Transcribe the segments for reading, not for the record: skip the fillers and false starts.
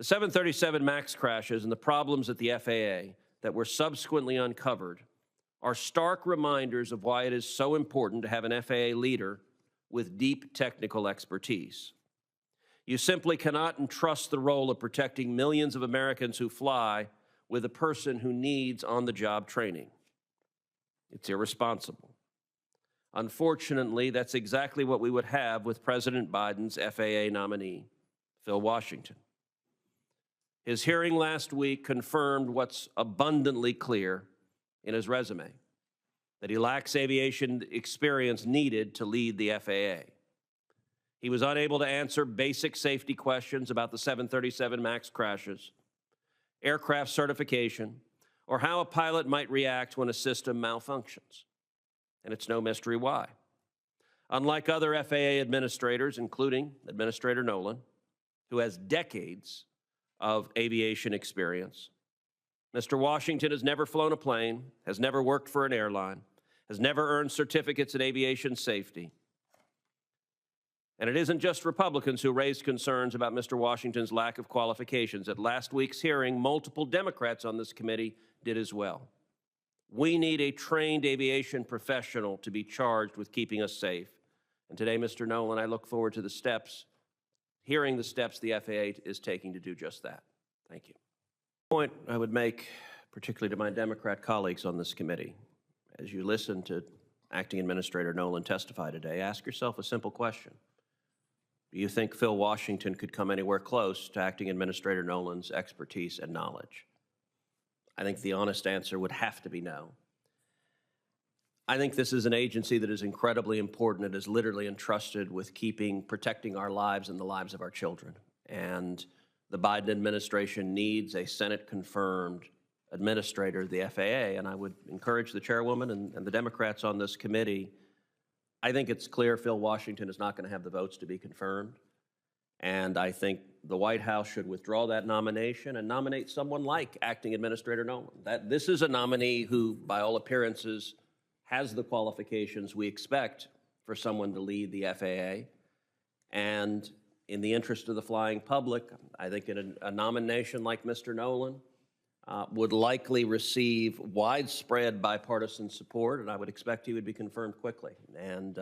The 737 MAX crashes and the problems at the FAA that were subsequently uncovered are stark reminders of why it is so important to have an FAA leader with deep technical expertise. You simply cannot entrust the role of protecting millions of Americans who fly with a person who needs on-the-job training. It's irresponsible. Unfortunately, that's exactly what we would have with President Biden's FAA nominee, Phil Washington. His hearing last week confirmed what's abundantly clear in his resume, that he lacks aviation experience needed to lead the FAA. He was unable to answer basic safety questions about the 737 MAX crashes, aircraft certification, or how a pilot might react when a system malfunctions. And it's no mystery why. Unlike other FAA administrators, including Administrator Nolen, who has decades of aviation experience, Mr. Washington has never flown a plane, has never worked for an airline, has never earned certificates in aviation safety. And it isn't just Republicans who raised concerns about Mr. Washington's lack of qualifications. At last week's hearing, multiple Democrats on this committee did as well. We need a trained aviation professional to be charged with keeping us safe. And today, Mr. Nolen, I look forward to hearing the steps the FAA is taking to do just that. Thank you. Point I would make, particularly to my Democrat colleagues on this committee, as you listen to Acting Administrator Nolen testify today, ask yourself a simple question. Do you think Phil Washington could come anywhere close to Acting Administrator Nolen's expertise and knowledge? I think the honest answer would have to be no. I think this is an agency that is incredibly important and is literally entrusted with protecting our lives and the lives of our children. And the Biden administration needs a Senate-confirmed administrator of the FAA, and I would encourage the chairwoman and the Democrats on this committee. I think it's clear Phil Washington is not going to have the votes to be confirmed, and I think the White House should withdraw that nomination and nominate someone like Acting Administrator Nolen. This is a nominee who, by all appearances, has the qualifications we expect for someone to lead the FAA, and in the interest of the flying public, I think a nomination like Mr. Nolen would likely receive widespread bipartisan support, and I would expect he would be confirmed quickly. And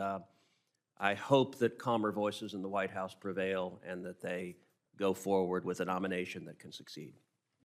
I hope that calmer voices in the White House prevail and that they go forward with a nomination that can succeed.